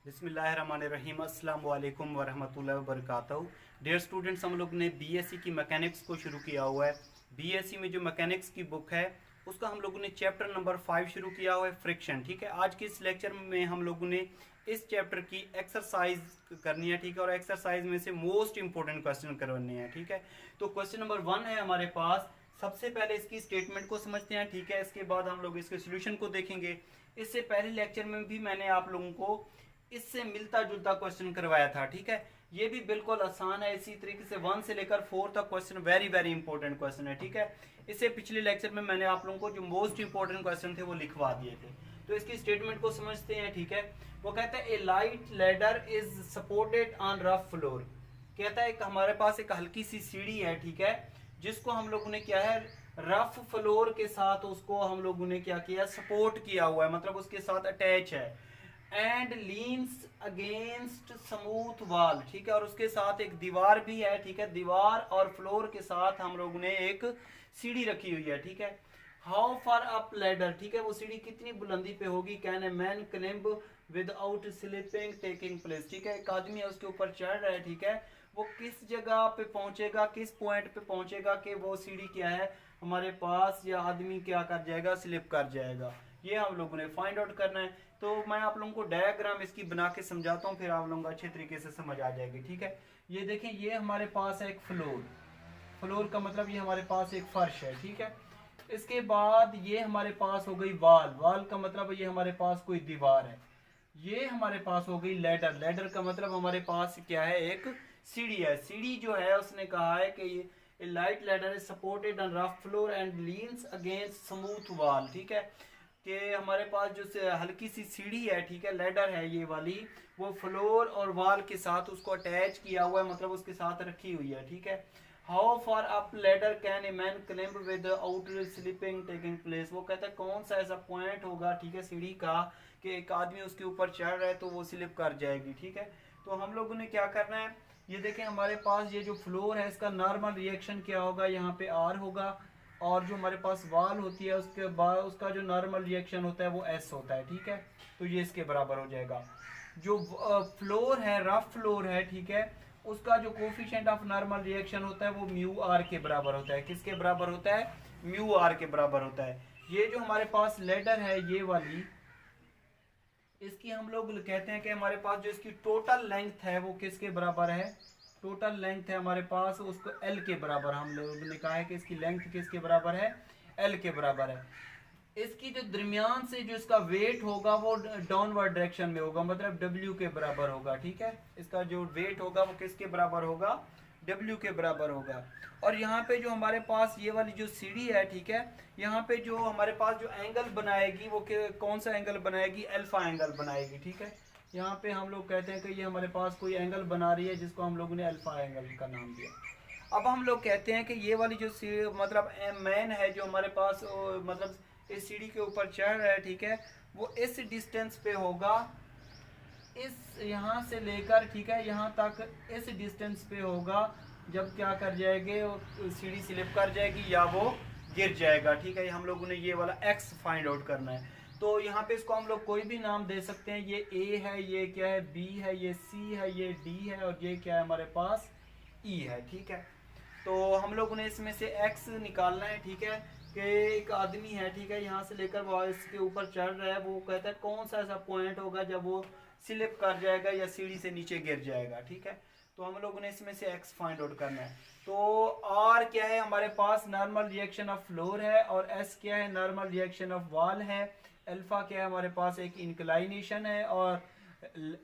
बिस्मिल्लाहिर्रहमानिर्रहीम अस्सलाम वालेकुम वरहमतुल्लाहि वबरकातुहू। डियर स्टूडेंट्स, हम लोग ने बीएससी की मैकेनिक्स को शुरू किया हुआ है। बीएससी में जो मैकेनिक्स की बुक है उसका हम लोगों ने चैप्टर नंबर 5 शुरू किया हुआ है, फ्रिक्शन। ठीक है, आज के इस लेक्चर में हम लोगों ने इस चैप्टर की एक्सरसाइज करनी है। ठीक है, और एक्सरसाइज में से मोस्ट इंपॉर्टेंट क्वेश्चन करवाने हैं। ठीक है, तो क्वेश्चन नंबर 1 है हमारे पास। सबसे पहले इसकी स्टेटमेंट को समझते हैं। ठीक है, इसके बाद हम लोग इसके सोल्यूशन को देखेंगे। इससे पहले लेक्चर में भी मैंने आप लोगों को इससे मिलता जुलता क्वेश्चन करवाया था। ठीक है, ये भी बिल्कुल आसान है। इसी तरीके से 1 से लेकर 4 तक question very very important question है। ठीक है, इससे पिछले लेक्चर में मैंने आप लोगों को जो मोस्ट इंपॉर्टेंट क्वेश्चन थे वो लिखवा दिए थे। तो इसकी स्टेटमेंट को समझते हैं। ठीक है, वो कहता है a light ladder is supported on rough floor. कहता है हमारे पास एक हल्की सी सीढ़ी है। ठीक है, जिसको हम लोगों ने क्या है, रफ फ्लोर के साथ उसको हम लोगों ने क्या किया, सपोर्ट किया हुआ है, मतलब उसके साथ अटैच है। And leans against smooth wall. ठीक है, और उसके साथ एक दीवार भी है। ठीक है, दीवार और फ्लोर के साथ हम लोगों ने एक सीढ़ी रखी हुई है। ठीक है, हाउ फार अप लैडर। ठीक है, वो सीढ़ी कितनी बुलंदी पे होगी। Can a man climb without slipping taking place. ठीक है, एक आदमी है उसके ऊपर चढ़ रहा है। ठीक है, वो किस जगह पे पहुंचेगा, किस पॉइंट पे पहुंचेगा कि वो सीढ़ी क्या है हमारे पास, या आदमी क्या कर जाएगा, स्लिप कर जाएगा। ये हम लोगों ने फाइंड आउट करना है। तो मैं आप लोगों को डायग्राम इसकी बना के समझाता हूँ, फिर आप लोगों को अच्छे तरीके से समझ आ जाएगी। ठीक है, ये देखें, ये हमारे पास है एक फ्लोर। फ्लोर का मतलब ये हमारे पास एक फर्श है। ठीक है, इसके बाद ये हमारे पास हो गई वॉल। वॉल का मतलब ये हमारे पास कोई दीवार है। ये हमारे पास हो गई लैडर। लैडर का मतलब हमारे पास क्या है, एक सीढ़ी है। सीढ़ी जो है उसने कहा है कि ये light ladder is supported on rough floor and leans against smooth wall. ठीक है, कि हमारे पास जो हल्की सी सीढ़ी है, ठीक है, लैडर है ये वाली, वो फ्लोर और वॉल के साथ उसको अटैच किया हुआ है, मतलब उसके साथ रखी हुई है। ठीक है, how far up ladder can a man climb without slipping taking place. वो कहता है कौन सा ऐसा पॉइंट होगा, ठीक है, सीढ़ी का, कि एक आदमी उसके ऊपर चढ़ रहा है तो वो स्लिप कर जाएगी। ठीक है, तो हम लोगों ने क्या करना है, ये देखें हमारे पास ये जो फ्लोर है इसका नॉर्मल रिएक्शन क्या होगा, यहाँ पे आर होगा, और जो हमारे पास वॉल होती है उसके बाद उसका जो नॉर्मल रिएक्शन होता है वो एस होता है। ठीक है, तो ये इसके बराबर हो जाएगा। जो फ्लोर है, रफ फ्लोर है, ठीक है, उसका जो कोफिशिएंट ऑफ नॉर्मल रिएक्शन होता है वो म्यू आर के बराबर होता है। किसके बराबर होता है, म्यू आर के बराबर होता है। ये जो हमारे पास लेडर है ये वाली, इसकी हम लोग कहते हैं कि हमारे पास जो इसकी टोटल लेंथ है वो किसके बराबर है, टोटल लेंथ है हमारे पास उसको एल के बराबर। हम लोग ने कहा है कि इसकी लेंथ किसके बराबर है, एल के बराबर है। इसकी जो दरमियान से जो इसका वेट होगा वो डाउनवर्ड डायरेक्शन में होगा, मतलब डब्ल्यू के बराबर होगा। ठीक है, इसका जो वेट होगा वो किसके बराबर होगा, डब्ल्यू के बराबर होगा। और यहाँ पे जो हमारे पास ये वाली जो सीढ़ी है, ठीक है, यहाँ पे जो हमारे पास जो एंगल बनाएगी वो कौन सा एंगल बनाएगी, अल्फा एंगल बनाएगी। ठीक है, यहाँ पे हम लोग कहते हैं कि ये हमारे पास कोई एंगल बना रही है जिसको हम लोगों ने अल्फा एंगल का नाम दिया। अब हम लोग कहते हैं कि ये वाली जो मतलब मैन है जो हमारे पास मतलब इस सीढ़ी के ऊपर चढ़ रहा है, ठीक है, वो इस डिस्टेंस पे होगा, इस यहाँ से लेकर, ठीक है, यहाँ तक इस डिस्टेंस पे होगा। जब क्या कर जाएंगे, सीढ़ी स्लिप कर जाएगी या वो गिर जाएगा। ठीक है, हम लोगों ने ये वाला एक्स फाइंड आउट करना है। तो यहाँ पे इसको हम लोग कोई भी नाम दे सकते हैं। ये ए है, ये क्या है, बी है, ये सी है, ये डी है, और ये क्या है हमारे पास, ई है। ठीक है, तो हम लोगों ने इसमें से एक्स निकालना है। ठीक है, कि एक आदमी है, ठीक है, यहाँ से लेकर वो इसके ऊपर चढ़ रहा है, वो कहता है कौन सा ऐसा पॉइंट होगा जब वो स्लिप कर जाएगा या सीढ़ी से नीचे गिर जाएगा। ठीक है, तो हम लोगों ने इसमें से एक्स फाइंड आउट करना है। तो आर क्या है हमारे पास, नॉर्मल रिएक्शन ऑफ फ्लोर है, और एस क्या है, नॉर्मल रिएक्शन ऑफ वॉल है। अल्फा क्या है हमारे पास, एक इंक्लाइनेशन है, और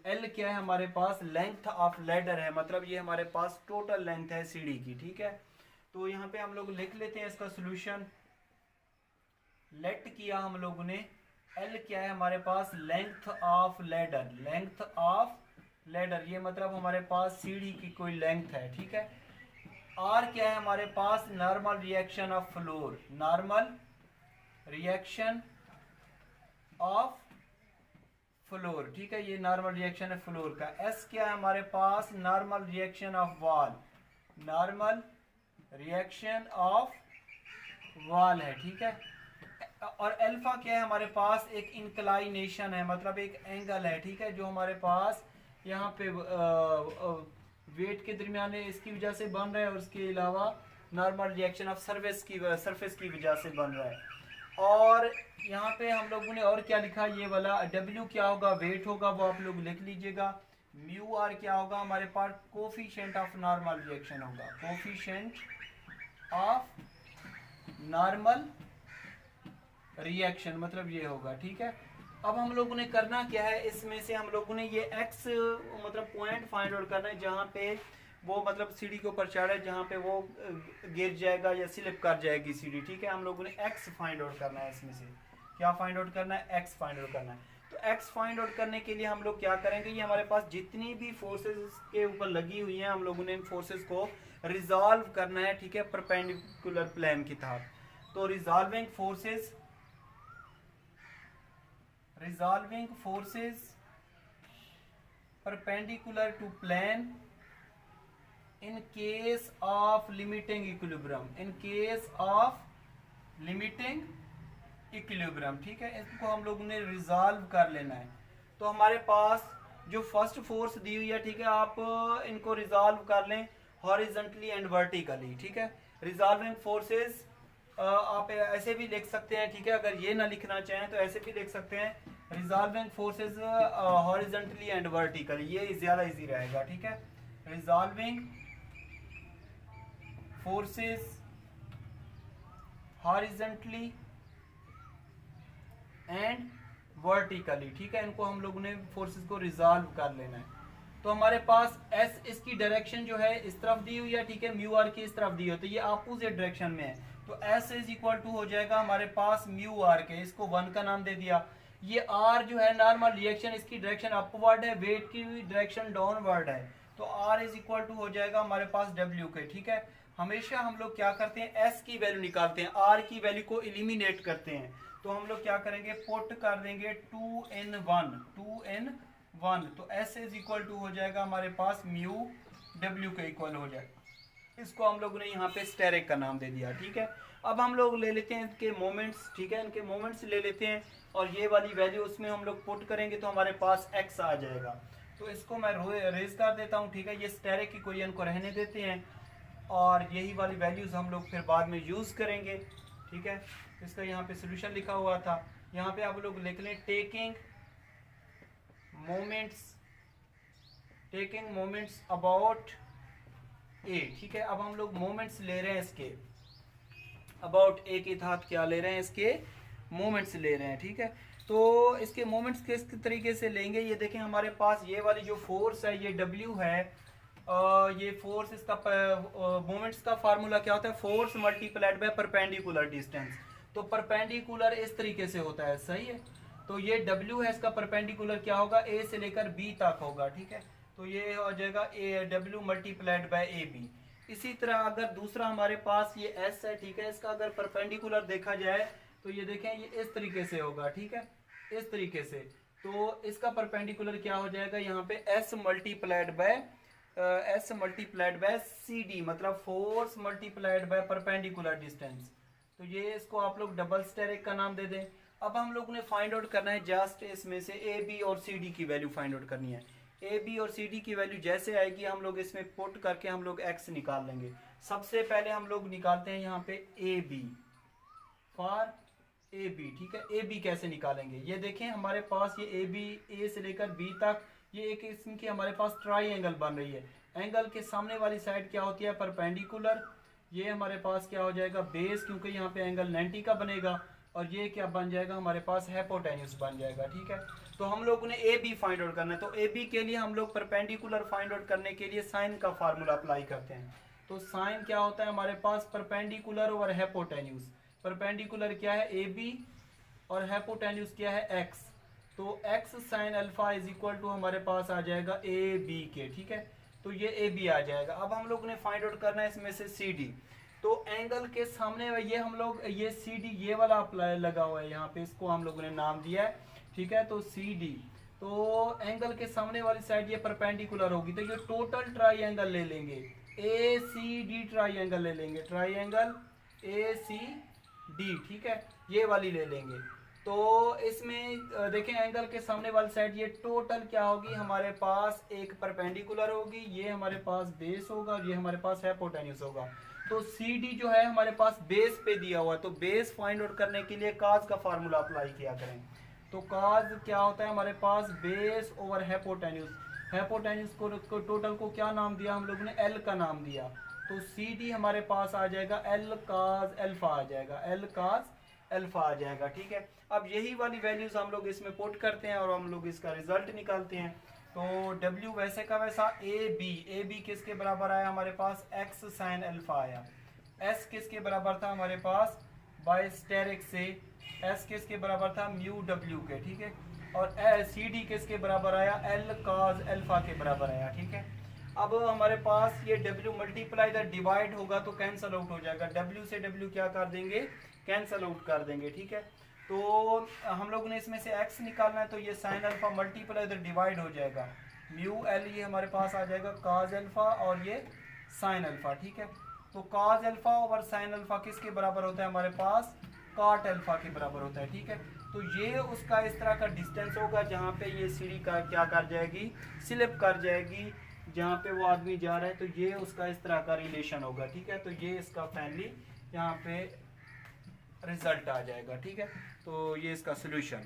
एल क्या है हमारे पास, लेंथ ऑफ लैडर है, मतलब ये हमारे पास टोटल लेंथ है सीढ़ी की। ठीक है, तो यहाँ पे हम लोग लिख लेते हैं इसका सोल्यूशन। लेट किया हम लोगों ने, एल क्या है हमारे पास, length of ladder, length of ladder, ये मतलब हमारे पास सीढ़ी की कोई लेंथ है। ठीक है, आर क्या है हमारे पास, normal reaction of floor, normal reaction of floor. ठीक है, ये नॉर्मल रिएक्शन है फ्लोर का। एस क्या है हमारे पास, normal reaction of wall, normal reaction of wall है। ठीक है, और अल्फा क्या है, हमारे पास एक इंक्लाइनेशन है, मतलब एक एंगल है, ठीक है, जो हमारे पास यहाँ पे वेट के दरमियान इसकी वजह से बन रहा है, और उसके अलावा नॉर्मल रिएक्शन ऑफ सरफेस की वजह से बन रहा है। और यहाँ पे हम लोगों ने और क्या लिखा, ये वाला डब्ल्यू क्या होगा, वेट होगा, वो आप लोग लिख लीजिएगा। म्यू आर क्या होगा, हमारे पास कोफिशिएंट ऑफ नॉर्मल रिएक्शन होगा, कोफिशिएंट ऑफ नॉर्मल रिएक्शन, मतलब ये होगा, ठीक है। अब हम लोगों ने करना क्या है, इसमें से हम लोगों ने ये एक्स मतलब पॉइंट फाइंड आउट करना है, जहाँ पे वो मतलब सीढ़ी के ऊपर चढ़ा है, जहाँ पे वो गिर जाएगा या स्लिप कर जाएगी सीढ़ी, ठीक है। हम लोगों ने एक्स फाइंड आउट करना है, इसमें से क्या फाइंड आउट करना है, एक्स फाइंड आउट करना है। तो एक्स फाइंड आउट करने के लिए हम लोग क्या करेंगे, ये हमारे पास जितनी भी फोर्सेस के ऊपर लगी हुई हैं, हम लोगों ने इन फोर्सेस को रिजॉल्व करना है, ठीक है, परपेंडिकुलर प्लेन की तरफ। तो resolving forces perpendicular to plane in case of limiting equilibrium, ठीक है, इसको हम लोगों ने रिजॉल्व कर लेना है। तो हमारे पास जो फर्स्ट फोर्स दी हुई है, ठीक है, आप इनको रिजॉल्व कर लें हॉरिजॉन्टली एंड वर्टिकली, ठीक है। रिजॉल्विंग फोर्सेस आप ऐसे भी लिख सकते हैं, ठीक है, अगर ये ना लिखना चाहें तो ऐसे भी लिख सकते हैं, resolving forces horizontally and vertically, ये ज्यादा इजी रहेगा, ठीक है। Resolving forces horizontally and vertically, ठीक है, इनको हम लोगों ने फोर्सेस को रिजॉल्व कर लेना है। तो हमारे पास एस, इसकी डायरेक्शन जो है इस तरफ दी हुई है, ठीक है, म्यू आर की इस तरफ दी हुई है, तो ये अपोजिट डायरेक्शन में है, तो एस इज इक्वल टू हो जाएगा हमारे पास म्यू आर के, इसको 1 का नाम दे दिया। ये आर जो है नॉर्मल रिएक्शन, इसकी डायरेक्शन अपवर्ड है, वेट की डायरेक्शन डाउनवर्ड है, तो आर इज इक्वल टू हो जाएगा हमारे पास डब्ल्यू के, ठीक है। हमेशा हम लोग क्या करते हैं, एस की वैल्यू निकालते हैं, आर की वैल्यू को एलिमिनेट करते हैं, तो हम लोग क्या करेंगे, पुट कर देंगे 2 in 1, तो एस इज इक्वल टू हो जाएगा हमारे पास म्यू डब्ल्यू के इक्वल हो जाएगा। इसको हम लोगों ने यहाँ पे स्टेरिक का नाम दे दिया, ठीक है। अब हम लोग ले लेते हैं इनके मोमेंट्स, ठीक है, इनके मोमेंट्स ले लेते हैं, और ये वाली वैल्यू उसमें हम लोग पुट करेंगे तो हमारे पास एक्स आ जाएगा। तो इसको मैं रेज कर देता हूँ, ठीक है, ये स्टेरिक इक्वेशन को रहने देते हैं, और यही वाली वैल्यूज हम लोग फिर बाद में यूज करेंगे, ठीक है। इसका यहाँ पे सोल्यूशन लिखा हुआ था, यहाँ पे आप लोग लिख लें टेकिंग मोमेंट्स अबाउट ए, ठीक है। अब हम लोग मोमेंट्स ले रहे हैं इसके अबाउट ए के साथ, क्या ले रहे हैं, इसके मोमेंट्स ले रहे हैं, ठीक है। तो इसके मोमेंट्स किस तरीके से लेंगे, ये देखें, हमारे पास ये वाली जो फोर्स है, ये डब्ल्यू है, ये फोर्स, इसका मोमेंट्स का फार्मूला क्या होता है, force multiplied by perpendicular distance. तो परपेंडिकुलर इस तरीके से होता है, सही है। तो ये डब्ल्यू है, इसका परपेंडिकुलर क्या होगा, ए से लेकर बी तक होगा, ठीक है। तो ये हो जाएगा A W multiplied by A B. इसी तरह अगर दूसरा हमारे पास ये एस है, ठीक है, इसका अगर परपेंडिकुलर देखा जाए तो ये देखें, ये इस तरीके से होगा, ठीक है, इस तरीके से। तो इसका परपेंडिकुलर क्या हो जाएगा, यहाँ पे S multiplied by C D, मतलब force multiplied by perpendicular distance. तो ये इसको आप लोग डबल स्टेरिक का नाम दे दें। अब हम लोग ने फाइंड आउट करना है जस्ट इसमें से ए बी और सी डी की वैल्यू फाइंड आउट करनी है। ए बी और सी डी की वैल्यू जैसे आएगी हम लोग इसमें पुट करके हम लोग एक्स निकाल लेंगे। सबसे पहले हम लोग निकालते हैं यहाँ पे A B, for A B, ठीक है। ए बी कैसे निकालेंगे, ये देखें, हमारे पास ये ए बी, ए से लेकर बी तक, ये एक किस्म की हमारे पास ट्राइंगल बन रही है। एंगल के सामने वाली साइड क्या होती है, परपेंडिकुलर, ये हमारे पास क्या हो जाएगा, बेस, क्योंकि यहाँ पे एंगल 90 का बनेगा, और ये क्या बन जाएगा, हमारे पास हाइपोटेन्यूज बन जाएगा, ठीक है। तो हम लोगों ने ए बी फाइंड आउट करना है, तो ए बी के लिए हम लोग परपेंडिकुलर फाइंड आउट करने के लिए साइन का फार्मूला अप्लाई करते हैं। तो साइन क्या होता है हमारे पास, परपेंडिकुलर और हाइपोटेन्यूज। परपेंडिकुलर क्या है, ए बी, और हाइपोटेन्यूज क्या है, एक्स। तो X sine alpha is equal to हमारे पास आ जाएगा ए बी के, ठीक है। तो ये ए बी आ जाएगा। अब हम लोग ने फाइंड आउट करना है इसमें से सी डी। तो एंगल के सामने ये हम लोग, ये सी डी, ये वाला अप्लाई लगा हुआ है यहाँ पे, इसको हम लोगों ने नाम दिया है, ठीक है। तो सी डी, तो एंगल के सामने वाली साइड ये परपेंडिकुलर होगी, तो ये टोटल ट्राइंगल ले लेंगे, ए सी डी ट्राइंगल ले लेंगे, ट्राइंगल ए सी डी, ठीक है, ये वाली ले लेंगे। तो इसमें देखें एंगल के सामने वाली साइड ये टोटल क्या होगी हमारे पास, एक परपेंडिकुलर होगी, ये हमारे पास बेस होगा और ये हमारे पास हाइपोटेन्यूज होगा। तो सी डी जो है हमारे पास बेस पे दिया हुआ है, तो बेस फाइंड आउट करने के लिए काज का फार्मूला अप्लाई किया करें। तो काज क्या होता है हमारे पास, बेस ओवर हाइपोटेन्यूज। हाइपोटेन्यूज को टोटल को क्या नाम दिया हम लोगों ने, एल का नाम दिया। तो सी डी हमारे पास आ जाएगा एल काज एल्फा आ जाएगा, एल काज अल्फा आ जाएगा, ठीक है। अब यही वाली वैल्यूज हम लोग इसमें पुट करते हैं और हम लोग इसका रिजल्ट निकालते हैं। तो W वैसे का वैसा ए बी किसके बराबर आया हमारे पास, x साइन अल्फा आया। S किसके बराबर था हमारे पास, बाय स्टेरिक से S किसके बराबर था, म्यू W के, ठीक है। और CD किसके बराबर आया, L cos अल्फा के बराबर आया, ठीक है। अब हमारे पास ये W मल्टीप्लाई द डिवाइड होगा तो कैंसल आउट हो जाएगा, W से W क्या कर देंगे, कैंसल आउट कर देंगे, ठीक है। तो हम लोग ने इसमें से x निकालना है, तो ये साइन अल्फा मल्टीप्लाई इधर डिवाइड हो जाएगा, म्यू एल ये हमारे पास आ जाएगा cos अल्फा और ये साइन अल्फा, ठीक है। तो cos alpha over sine alpha किसके बराबर होता है हमारे पास, cot अल्फा के बराबर होता है, ठीक है। तो ये उसका इस तरह का डिस्टेंस होगा जहाँ पे ये सीढ़ी का क्या कर जाएगी, स्लिप कर जाएगी, जहाँ पे वो आदमी जा रहा है, तो ये उसका इस तरह का रिलेशन होगा, ठीक है। तो ये इसका फाइनली यहाँ पे रिजल्ट आ जाएगा, ठीक है। तो ये इसका सोल्यूशन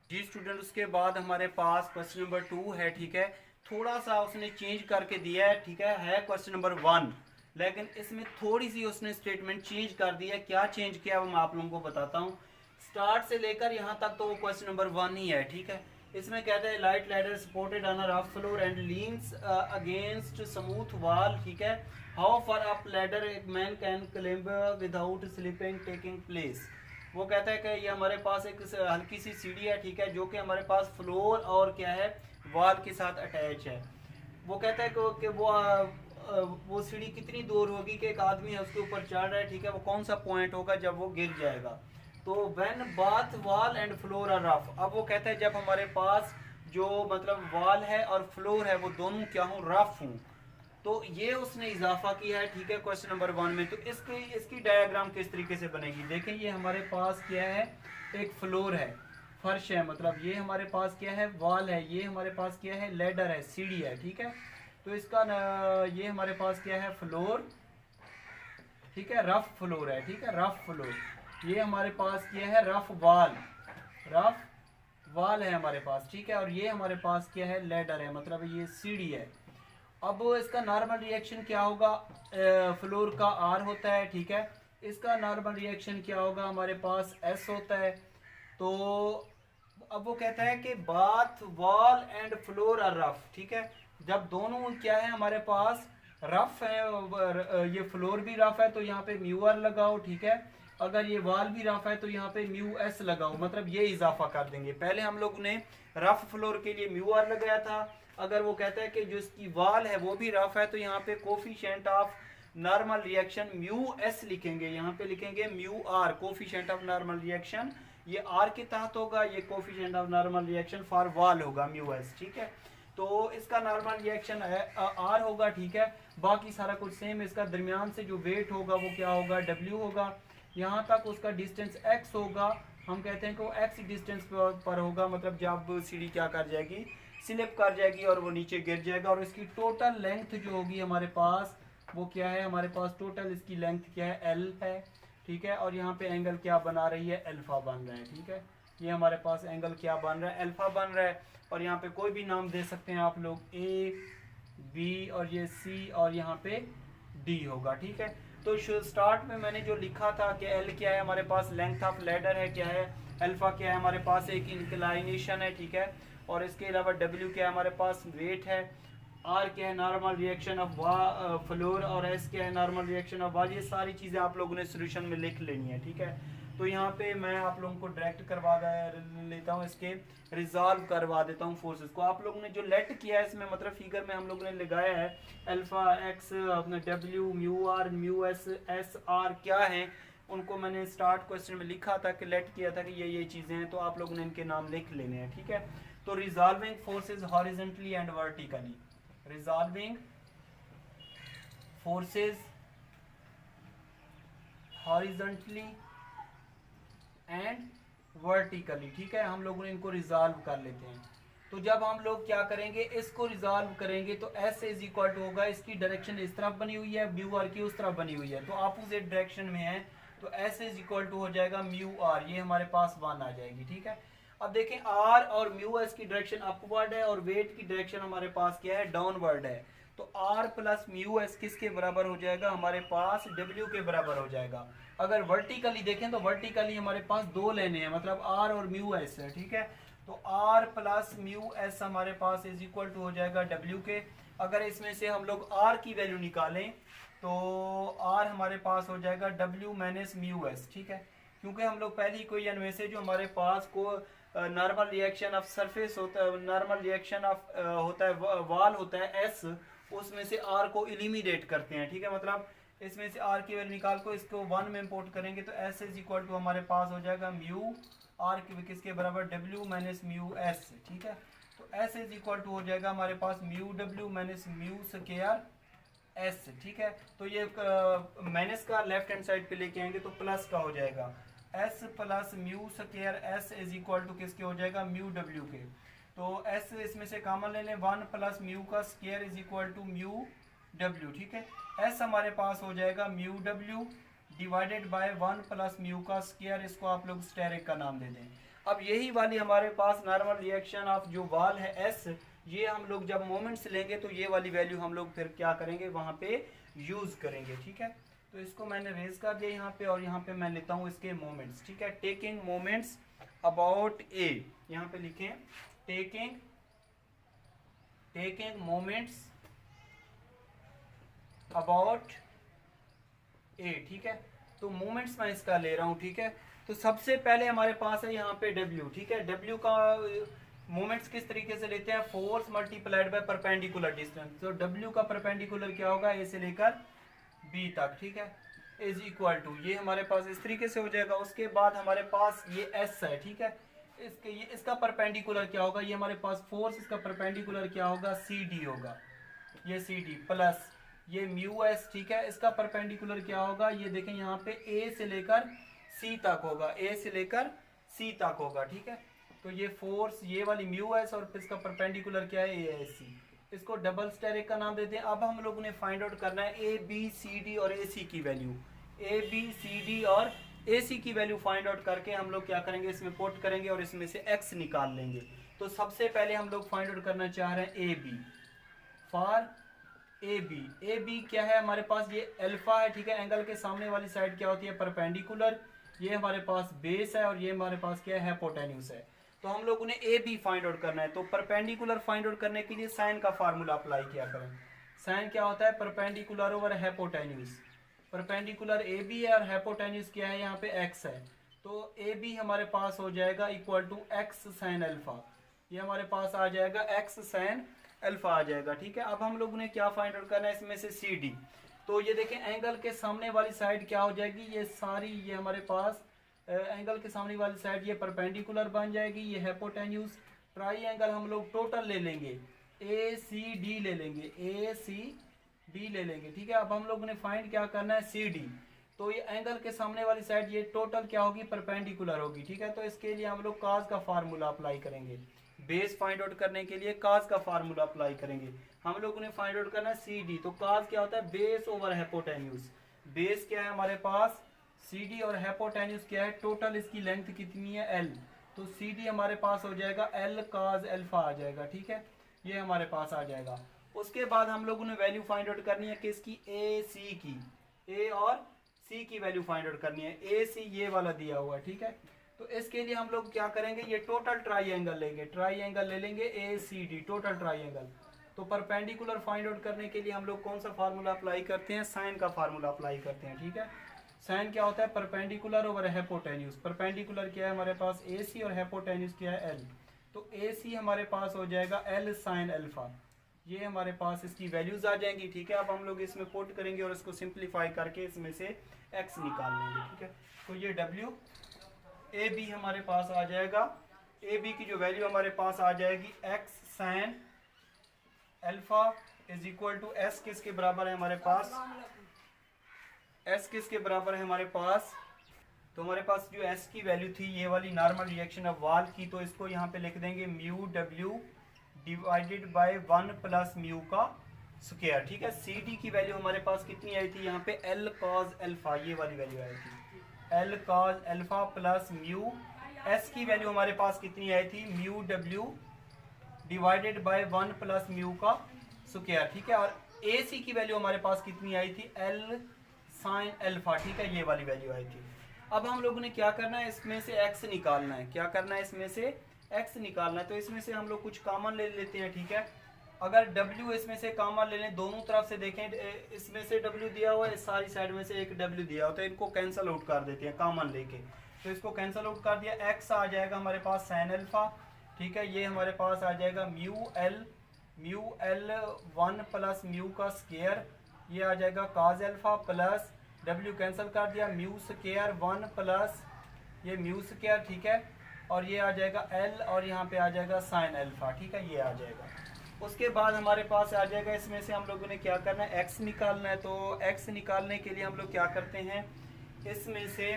जी स्टूडेंट। उसके बाद हमारे पास क्वेश्चन नंबर 2 है, ठीक है। थोड़ा सा उसने चेंज करके दिया है, ठीक है क्वेश्चन नंबर 1, लेकिन इसमें थोड़ी सी उसने स्टेटमेंट चेंज कर दी है। क्या चेंज किया वो मैं आप लोगों को बताता हूँ। स्टार्ट से लेकर यहाँ तक तो वो क्वेश्चन नंबर 1 ही है, ठीक है। इसमें कहते हैं light ladder supported on a rough floor and leans against smooth wall, ठीक है। हाउ फॉर अप लैडर एक man can climb without slipping taking place. वो कहता है कि ये हमारे पास एक हल्की सी सीढ़ी है, ठीक है, जो कि हमारे पास फ्लोर और क्या है, वॉल के साथ अटैच है। वो कहता है कि वो सीढ़ी कितनी दूर होगी कि एक आदमी है उसके ऊपर चढ़ रहा है, ठीक है, वो कौन सा पॉइंट होगा जब वो गिर जाएगा। तो when both wall and floor are rough, अब वो कहता है जब हमारे पास जो मतलब वॉल है और फ्लोर है वो दोनों क्या हूँ, रफ हूँ। तो ये उसने इजाफा किया है, ठीक है, क्वेश्चन नंबर 1 में। तो इसकी डायग्राम किस तरीके से बनेगी, देखें ये हमारे पास क्या है, एक फ्लोर है, फर्श है, मतलब ये हमारे पास क्या है, वॉल है, ये हमारे पास क्या है, लेडर है, सीढ़ी है, ठीक है। तो इसका ये हमारे पास क्या है, फ्लोर, ठीक है, रफ फ्लोर है, ठीक है, रफ फ्लोर। ये हमारे पास क्या है, रफ वॉल है हमारे पास, ठीक है। और ये हमारे पास क्या है, लेडर है, मतलब ये सीढ़ी है। अब इसका नॉर्मल रिएक्शन क्या होगा, फ्लोर का R होता है, ठीक है। इसका नॉर्मल रिएक्शन क्या होगा, हमारे पास S होता है। तो अब वो कहता है कि bath wall and floor are rough, ठीक है। जब दोनों क्या है हमारे पास रफ है, ये फ्लोर भी रफ है तो यहाँ पे म्यू R लगाओ, ठीक है। अगर ये वॉल भी रफ है तो यहाँ पे म्यू S लगाओ, मतलब ये इजाफा कर देंगे। पहले हम लोग ने रफ फ्लोर के लिए म्यू R लगाया था। अगर वो कहता है कि जो इसकी वॉल है वो भी रफ है तो यहाँ पे coefficient of normal reaction mu S लिखेंगे, यहाँ पे लिखेंगे mu R, coefficient of normal reaction ये R के तहत होगा, ये coefficient of normal reaction for wall होगा म्यू S, ठीक है। तो इसका नॉर्मल रिएक्शन R होगा, ठीक है। बाकी सारा कुछ सेम, इसका दरमियान से जो वेट होगा वो क्या होगा, W होगा। यहाँ तक उसका डिस्टेंस x होगा, हम कहते हैं कि वो x डिस्टेंस पर होगा, मतलब जब सीढ़ी क्या कर जाएगी, स्लिप कर जाएगी और वो नीचे गिर जाएगा। और इसकी टोटल लेंथ जो होगी हमारे पास वो क्या है, हमारे पास टोटल इसकी लेंथ क्या है, L है, ठीक है। और यहाँ पे एंगल क्या बना रही है, अल्फा बन रहा है, ठीक है। ये हमारे पास एंगल क्या बन रहा है, अल्फा बन रहा है। और यहाँ पे कोई भी नाम दे सकते हैं आप लोग, A B और ये C और यहाँ पे D होगा, ठीक है। तो स्टार्ट में मैंने जो लिखा था कि L क्या है हमारे पास, लेंथ ऑफ लेडर है, क्या है, अल्फा क्या है हमारे पास, एक इंक्लाइनेशन है, ठीक है। और इसके अलावा W क्या है हमारे पास, वेट है। R क्या है, नॉर्मल रिएक्शन ऑफ फ्लोर, और S क्या है, नॉर्मल रिएक्शन ऑफ वॉल। ये सारी चीज़ें आप लोगों ने सोल्यूशन में लिख लेनी है, ठीक है। तो यहाँ पे मैं आप लोगों को डायरेक्ट करवा लेता हूँ, इसके रिजॉल्व करवा देता हूँ फोर्सेस को। आप लोगों ने जो लेट किया है इसमें, मतलब फिगर में हम लोगों ने लगाया है अल्फा x अपना W mu R mu S R क्या है, उनको मैंने स्टार्ट क्वेश्चन में लिखा था कि लेट किया था कि ये चीज़ें हैं, तो आप लोगों ने इनके नाम लिख लेने हैं, ठीक है। तो resolving forces horizontally and vertically, resolving forces horizontally and vertically. ठीक है, हम लोगों ने इनको रिजॉल्व कर लेते हैं। तो जब हम लोग क्या करेंगे, इसको रिजॉल्व करेंगे तो एस इज इक्वल टू होगा, इसकी डायरेक्शन इस तरफ बनी हुई है, म्यू आर की उस तरफ बनी हुई है, तो अपोजिट डायरेक्शन में है, तो एस इज इक्वल टू हो जाएगा म्यू आर, ये हमारे पास 1 आ जाएगी। ठीक है, अब देखें आर और म्यू एस की डायरेक्शन अपवर्ड है और वेट की डायरेक्शन हमारे पास क्या है, डाउनवर्ड है। तो आर प्लस म्यू एस किसके बराबर हो जाएगा, हमारे पास डब्ल्यू के बराबर हो जाएगा। अगर वर्टिकली देखें तो वर्टिकली हमारे पास 2 लेने हैं, मतलब आर और म्यू एस है। ठीक है, तो आर प्लस म्यू एस हमारे पास इज इक्वल टू हो जाएगा डब्ल्यू के। अगर इसमें से हम लोग आर की वैल्यू निकालें तो आर हमारे पास हो जाएगा डब्ल्यू माइनस म्यू एस। ठीक है, क्योंकि हम लोग पहले ही कोई में से जो हमारे पास को नॉर्मल रिएक्शन ऑफ सरफेस होता है, नॉर्मल रिएक्शन ऑफ होता है वाल होता है एस, उसमें से आर को एलिमिनेट करते हैं। ठीक है, मतलब इसमें से आर की वैल्यू निकाल को इसको 1 में इंपोर्ट करेंगे तो एस इज इक्वल टू हमारे पास हो जाएगा म्यू आर किसके बराबर, डब्ल्यू माइनस म्यू एस। ठीक है, तो एस इज इक्वल टू हो जाएगा हमारे पास mu W minus mu square S. ठीक है, तो ये माइनस का लेफ्ट हैंड साइड पे लेके आएंगे तो प्लस का हो जाएगा, S plus mu square S is equal to किसके हो जाएगा, म्यू डब्ल्यू के। तो एस इसमें से कॉमन ले लें, 1 प्लस म्यू का square is equal to mu W. ठीक है, एस हमारे पास हो जाएगा mu W divided by 1 plus mu का स्क्वायर, इसको आप लोग स्टेरिक का नाम दे दें। अब यही वाली हमारे पास नॉर्मल रिएक्शन ऑफ जो वाल है एस, ये हम लोग जब मोमेंट्स लेंगे तो ये वाली वैल्यू हम लोग फिर क्या करेंगे, वहाँ पे यूज करेंगे। ठीक है, तो इसको मैंने रेज कर दिया यहाँ पे, और यहाँ पे मैं लेता हूँ इसके मोमेंट्स। ठीक है, टेकिंग मोमेंट्स अबाउट ए, यहाँ पे लिखें टेकिंग मोमेंट्स अबाउट ए। ठीक है, तो मोमेंट्स मैं इसका ले रहा हूँ। ठीक है, तो सबसे पहले हमारे पास है यहाँ पे डब्ल्यू। ठीक है, डब्ल्यू का मोमेंट्स किस तरीके से लेते हैं, force multiplied by perpendicular distance. तो डब्ल्यू का परपेंडिकुलर क्या होगा, ए से लेकर बी तक। ठीक है, इज इक्वल टू, ये हमारे पास इस तरीके से हो जाएगा। उसके बाद हमारे पास ये एस है। ठीक है, इसका परपेंडिकुलर क्या होगा, ये हमारे पास फोर्स, इसका परपेंडिकुलर क्या होगा, सी डी होगा, ये सी डी प्लस ये म्यू एस। ठीक है, इसका परपेंडिकुलर क्या होगा, ये देखें यहाँ पे ए से लेकर सी तक होगा, ए से लेकर सी तक होगा। ठीक है, तो ये फोर्स ये वाली म्यू एस और इसका परपेंडिकुलर क्या है, ए एस सी, इसको डबल स्टेरिक का नाम देते हैं। अब हम लोगों ने फाइंड आउट करना है ए बी सी डी और ए सी की value, A B C D और ए सी की वैल्यू फाइंड आउट करके हम लोग क्या करेंगे, इसमें पुट करेंगे और इसमें से एक्स निकाल लेंगे। तो सबसे पहले हम लोग फाइंड आउट करना चाह रहे हैं A B, for A B क्या है हमारे पास, ये अल्फा है। ठीक है, एंगल के सामने वाली साइड क्या होती है, परपेंडिकुलर, ये हमारे पास बेस है और ये हमारे पास क्या है, हाइपोटेन्यूज है। तो हम लोगों ने ए बी फाइंड आउट करना है, तो परपेंडिकुलर फाइंड आउट करने के लिए साइन का फार्मूला अप्लाई किया करें। साइन क्या होता है, perpendicular over hypotenuse. Perpendicular A B है और हाइपोटेन्यूज क्या है, यहाँ पे एक्स है, तो ए बी हमारे पास हो जाएगा equal to X sine alpha, ये हमारे पास आ जाएगा एक्स साइन अल्फा आ जाएगा। ठीक है, अब हम लोगों ने क्या फाइंड आउट करना है, इसमें से सी डी। तो ये देखें एंगल के सामने वाली साइड क्या हो जाएगी, ये सारी ये हमारे पास एंगल के सामने वाली साइड ये परपेंडिकुलर बन जाएगी, ये हाइपोटेन्यूज। ट्राइएंगल हम लोग टोटल ले लेंगे, ए सी डी ले लेंगे, ए सी डी ले लेंगे। ठीक है, अब हम लोगों ने फाइंड क्या करना है, सी डी। तो ये एंगल के सामने वाली साइड ये टोटल क्या होगी, परपेंडिकुलर होगी। ठीक है, तो इसके लिए हम लोग काज का फार्मूला अप्लाई करेंगे, बेस फाइंड आउट करने के लिए काज का फार्मूला अप्लाई करेंगे। हम लोगों ने फाइंड आउट करना है सी डी, तो काज क्या होता है, बेस ओवर हाइपोटेन्यूज। बेस क्या है हमारे पास, सी डी, और हाइपोटेन्यूज क्या है, टोटल इसकी लेंथ कितनी है, एल। तो सी डी हमारे पास हो जाएगा एल काज अल्फा आ जाएगा। ठीक है, ये हमारे पास आ जाएगा। उसके बाद हम लोगों ने वैल्यू फाइंड आउट करनी है किसकी, ए सी की, ए और सी की वैल्यू फाइंड आउट करनी है। ए सी ये वाला दिया हुआ है। ठीक है, तो इसके लिए हम लोग क्या करेंगे, ये टोटल ट्राइएंगल लेंगे, ट्राइएंगल ले लेंगे ए सी डी, टोटल ट्राइएंगल। तो परपेंडिकुलर फाइंड आउट करने के लिए हम लोग कौन सा फार्मूला अप्लाई करते हैं, साइन का फार्मूला अप्लाई करते हैं। ठीक है, साइन क्या होता है, परपेंडिकुलर ओवर हाइपोटेन्यूज। परपेंडिकुलर क्या है हमारे पास, ए सी, और हाइपोटेन्यूज क्या है, एल। तो ए सी हमारे पास हो जाएगा एल साइन अल्फा, ये हमारे पास इसकी वैल्यूज आ जाएंगी। ठीक है, अब हम लोग इसमें पुट करेंगे और इसको सिंप्लीफाई करके इसमें से एक्स निकाल लेंगे। ठीक है, तो ये डब्ल्यू ए बी हमारे पास आ जाएगा, ए बी की जो वैल्यू हमारे पास आ जाएगी X sine alpha is equal to S किसके बराबर है हमारे पास, एस किसके बराबर है हमारे पास, तो हमारे पास जो एस की वैल्यू थी ये वाली नॉर्मल रिएक्शन ऑफ वाल की, तो इसको यहाँ पे लिख देंगे mu W divided by 1 plus mu का स्क्वायर। ठीक है, सी डी की वैल्यू हमारे पास कितनी आई थी यहाँ पे, एल कॉज अल्फा, ये वाली वैल्यू आई थी, L cause alpha plus mu. S की वैल्यू हमारे पास कितनी आई थी, mu W divided by 1 plus mu का स्क्वायर। ठीक है, और ए सी की वैल्यू हमारे पास कितनी आई थी, एल साइन अल्फा। ठीक है, ये वाली वैल्यू आई थी। अब हम लोगों ने क्या करना है, इसमें से एक्स निकालना है। क्या करना है, इसमें से एक्स निकालना है। तो इसमें से हम लोग कुछ कॉमन ले लेते हैं। ठीक है, अगर W इसमें से कॉमन ले लें, दोनों तरफ से देखें, इसमें से W दिया हुआ है, सारी साइड में से एक W दिया होता है, इनको कैंसिल आउट कर देते हैं कॉमन लेके। तो इसको कैंसिल आउट कर दिया, एक्स आ जाएगा हमारे पास साइन अल्फा। ठीक है, ये हमारे पास आ जाएगा म्यू एल 1 प्लस म्यू का स्क्वायर, ये आ जाएगा काज अल्फा प्लस W कैंसिल कर दिया, म्यू स्क्वायर 1 प्लस ये म्यू स्क्वायर। ठीक है, और ये आ जाएगा L और यहाँ पे आ जाएगा साइन अल्फा। ठीक है, ये आ जाएगा। उसके बाद हमारे पास आ जाएगा, इसमें से हम लोगों ने क्या करना है, x निकालना है। तो x निकालने के लिए हम लोग क्या करते हैं, इसमें से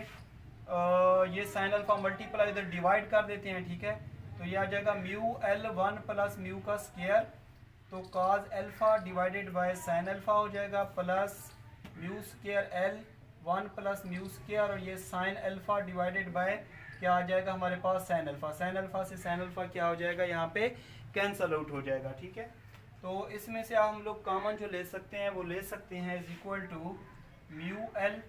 ये साइन अल्फा मल्टीप्लाई इधर डिवाइड कर देते हैं। ठीक है, तो ये आ जाएगा म्यू एल 1 प्लस म्यू का स्क्वायर, तो काज alpha divided by sine alpha हो जाएगा plus mu square L 1 plus mu square, और ये साइन अल्फा डिवाइडेड बाय क्या आ जाएगा हमारे पास, साइन अल्फा। साइन अल्फा से साइन अल्फा क्या हो जाएगा, यहाँ पे कैंसल आउट हो जाएगा। ठीक है, तो इसमें से हम लोग कॉमन जो ले सकते हैं वो ले सकते हैं, is equal to mu L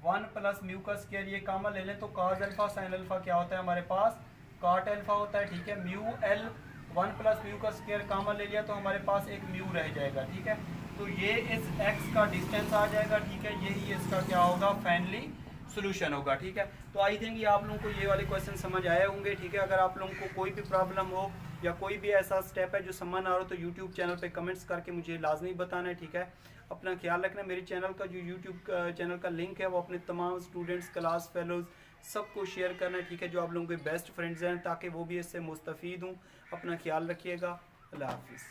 1 plus mu का स्क्वायर, ये कॉमन ले लें तो काज अल्फा साइन अल्फा क्या होता है हमारे पास, काट अल्फा होता है। ठीक है, म्यू एल 1 प्लस म्यू का स्क्वायर कॉमन ले लिया तो हमारे पास एक म्यू रह जाएगा। ठीक है, तो ये इस एक्स का डिस्टेंस आ जाएगा। ठीक है, यही इसका क्या होगा, फाइनली सोल्यूशन होगा। ठीक है, तो आई थिंक ये आप लोगों को ये वाले क्वेश्चन समझ आए होंगे। ठीक है, अगर आप लोगों को कोई भी प्रॉब्लम हो या कोई भी ऐसा स्टेप है जो समझ ना आ रहा तो यूट्यूब चैनल पे कमेंट्स करके मुझे लाजमी बताना है। ठीक है, अपना ख्याल रखना। मेरे चैनल का जो यूट्यूब चैनल का लिंक है वो अपने तमाम स्टूडेंट्स, क्लास फेलोज़ सबको शेयर करना है। ठीक है, जो आप लोगों के बेस्ट फ्रेंड्स हैं, ताकि वो भी इससे मुस्तफ़ीद हों। अपना ख्याल रखिएगा। अल्लाह हाफिज़।